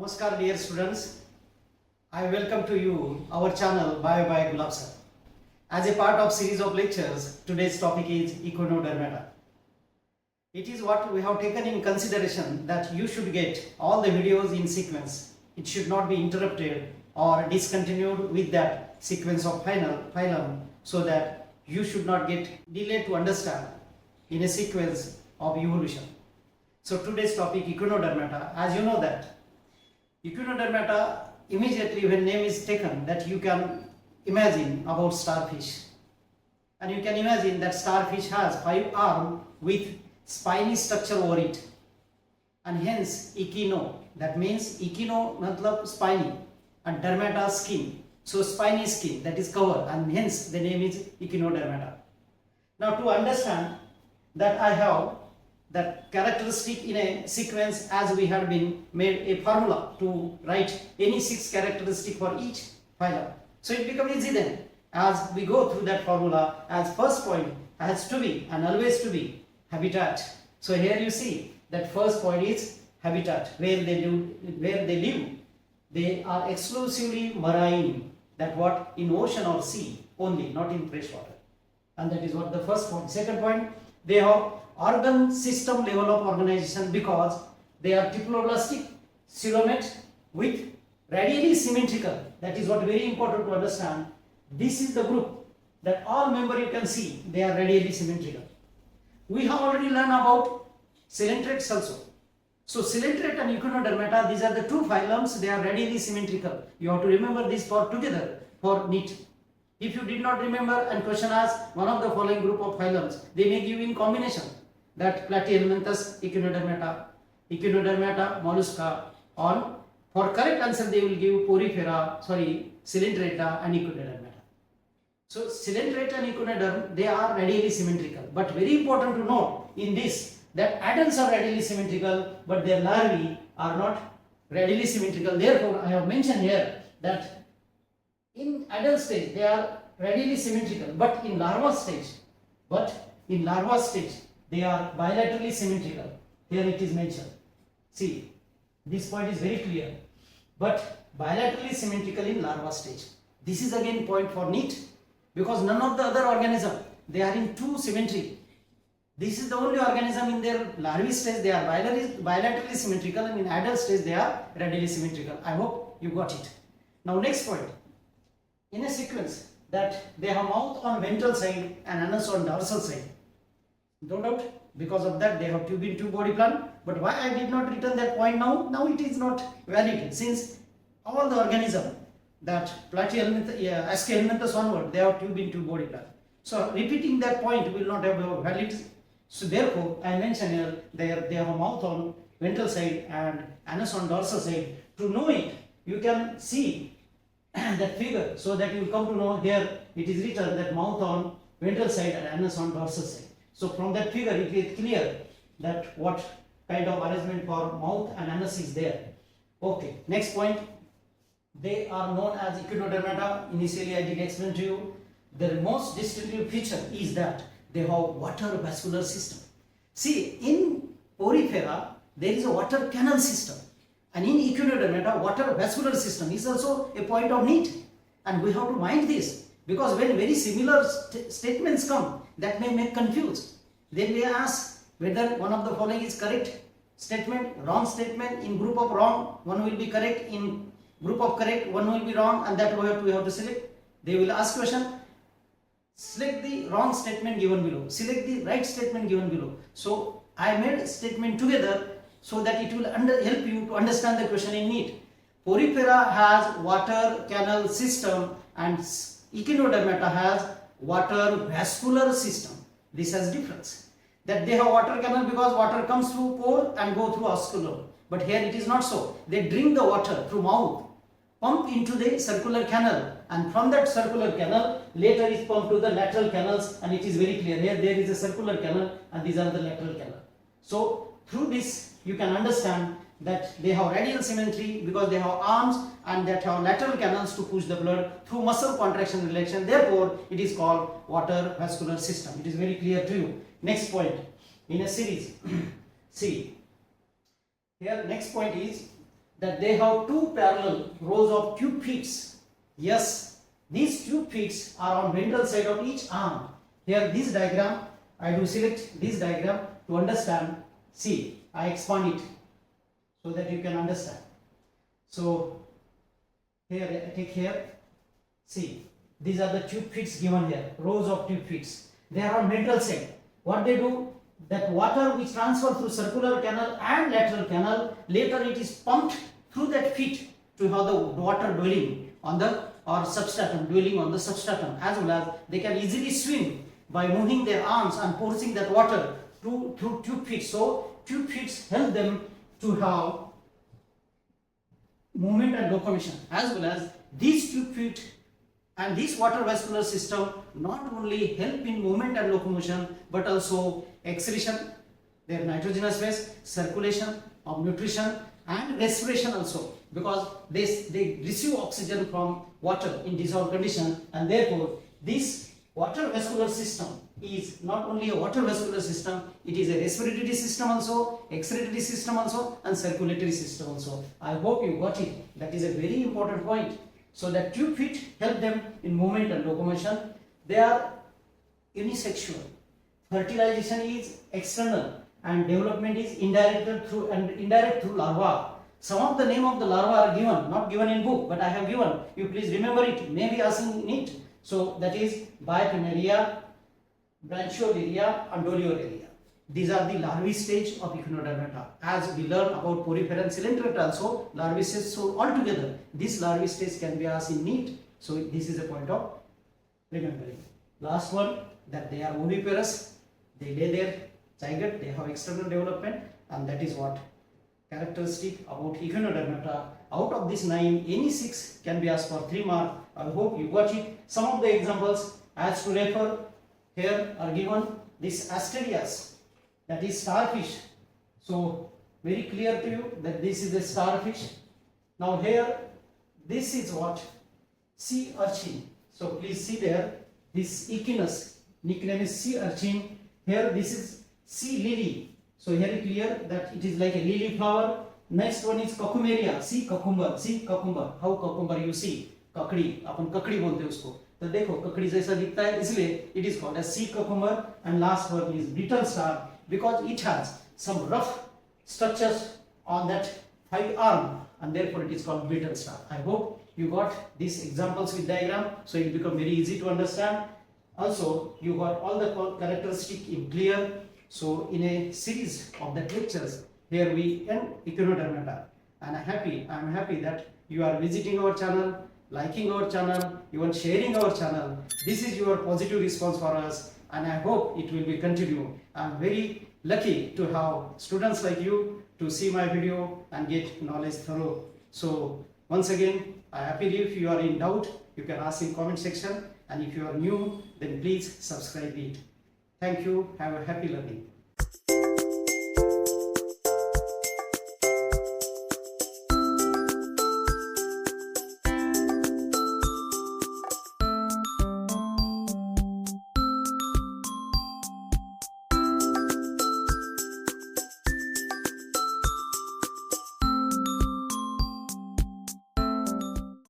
Namaskar dear students, I welcome to you our channel by Gulab Sir. As a part of series of lectures, today's topic is Echinodermata. It is what we have taken in consideration that you should get all the videos in sequence. It should not be interrupted or discontinued with that sequence of phylum, so that you should not get delayed to understand in a sequence of evolution. So today's topic Echinodermata, as you know that Echinodermata, immediately when name is taken, that you can imagine about starfish, and you can imagine that starfish has 5 arms with spiny structure over it, and hence echino, that means echino matlab spiny, and dermata skin, so spiny skin, that is cover, and hence the name is Echinodermata. Now to understand that, I have that characteristic in a sequence, as we had been made a formula to write any 6 characteristics for each phylum. So it becomes easy then as we go through that formula, as first point has to be and always to be habitat. So here you see that first point is habitat, where they live. They are exclusively marine, that what in ocean or sea only, not in fresh water, and that is what the first point. Second point, they have organ system level of organization because they are diploblastic coelomate with radially symmetrical. That is what very important to understand. This is the group that all member you can see, they are radially symmetrical. We have already learned about coelentrates also. So coelentrate and Echinodermata, these are the 2 phylums, they are radially symmetrical. You have to remember this for together for NEET. If you did not remember and question asks one of the following group of phylums, they may give in combination that Platyhelminthes, Echinodermata, Mollusca, on. For correct answer they will give Porifera, Coelentrata and Echinodermata. So Coelentrata and Echinoderm, they are radially symmetrical. But very important to note in this that adults are radially symmetrical, but their larvae are not radially symmetrical. Therefore, I have mentioned here that in adult stage they are radially symmetrical, but in larva stage, they are bilaterally symmetrical. Here it is mentioned. See, this point is very clear. But bilaterally symmetrical in larva stage. This is again point for NEET, because none of the other organism, they are in 2 symmetry. This is the only organism in their larvae stage, they are bilaterally symmetrical, and in adult stage they are radially symmetrical. I hope you got it. Now next point. In a sequence that they have mouth on ventral side and anus on dorsal side. No doubt, because of that they have tube in tube body plan. But why I did not return that point now? Now it is not valid, since all the organism that Platyhelminthes onward, they have tube in tube body plan. So repeating that point will not have validity. So therefore I mention here they have a mouth on ventral side and anus on dorsal side. To know it, you can see that figure, so that you will come to know here it is written that mouth on ventral side and anus on dorsal side. So from that figure it is clear that what kind of arrangement for mouth and anus is there. Okay, next point. They are known as Echinodermata. Initially I did explain to you. The most distinctive feature is that they have water vascular system. See, in Porifera there is a water canal system, and in Echinodermata water vascular system is also a point of NEET, and we have to mind this, because when very similar statements come, that may make confused. Then they ask whether one of the following is correct statement, wrong statement. In group of wrong, one will be correct. In group of correct, one will be wrong, and that we have to select. They will ask question. Select the wrong statement given below. Select the right statement given below. So I made a statement together so that it will help you to understand the question in NEET. Porifera has water canal system and Echinodermata has water vascular system. This has difference. That they have water canal because water comes through pore and go through osculum. But here it is not so. They drink the water through mouth, pump into the circular canal, and from that circular canal later is pumped to the lateral canals, and it is very clear. Here there is a circular canal and these are the lateral canal. So through this you can understand that they have radial symmetry because they have arms, and that have lateral canals to push the blood through muscle contraction relaxation. Therefore it is called water vascular system. It is very clear to you. Next point in a series. See, here next point is that they have two parallel rows of tube feet. Yes, these tube feet are on ventral side of each arm. Here this diagram, I do select this diagram to understand. See, I expand it so that you can understand. So here I take here, see, these are the tube feet given here, rows of tube feet. They are on ventral side. What they do, that water which transfer through circular canal and lateral canal, later it is pumped through that feet to have the water dwelling on the or substratum, dwelling on the substratum, as well as they can easily swim by moving their arms and forcing that water through tube feet. So tube feet help them to have movement and locomotion, as well as these tube feet and this water vascular system not only help in movement and locomotion but also excretion, their nitrogenous waste, circulation of nutrition and respiration also, because they receive oxygen from water in dissolved condition, and therefore this water vascular system is not only a water vascular system, it is a respiratory system also, excretory system also, and circulatory system also. I hope you got it. That is a very important point. So that tube feet help them in movement and locomotion. They are unisexual. Fertilization is external and development is indirect through larva. Some of the name of the larva are given, not given in book, but I have given. You please remember it. Maybe asking in it. So that is Bipinnaria, Branchiolaria, and Doliolaria. These are the larvae stage of Echinodermata. As we learn about Porifera and Coelenterata also, larvae stage. So altogether, this larvae stage can be asked in NEET. So this is a point of remembering. Last one, that they are oviparous. They lay their zygote. They have external development, and that is what characteristic about Echinodermata. Out of these 9, any 6 can be asked for 3 marks. I hope you got it. Some of the examples as to refer here are given. This Asterias, that is starfish. So very clear to you that this is a starfish. Now here, this is what? Sea urchin. So please see there, this Echinus, nickname is sea urchin. Here this is sea lily. So here it clear that it is like a lily flower. Next one is Cucumberia, sea cucumber. See cucumber, how cucumber you see? ककड़ी, अपन ककड़ी बोलते हैं उसको. तो देखो ककड़ी जैसा दिखता है, इसलिए it is called as sea cucumber. And last one is brittle star, because it has some rough structures on that 5 arm, and therefore it is called brittle star. I hope you got these examples with diagram, so it become very easy to understand. Also you got all the characteristic in clear. So in a series of the lectures, here we end Echinodermata, and I am happy that you are visiting our channel, liking our channel, even sharing our channel. This is your positive response for us, and I hope it will be continue. I am very lucky to have students like you to see my video and get knowledge thorough. So once again, I appeal if you are in doubt, you can ask in comment section, and if you are new, then please subscribe it. Thank you. Have a happy learning.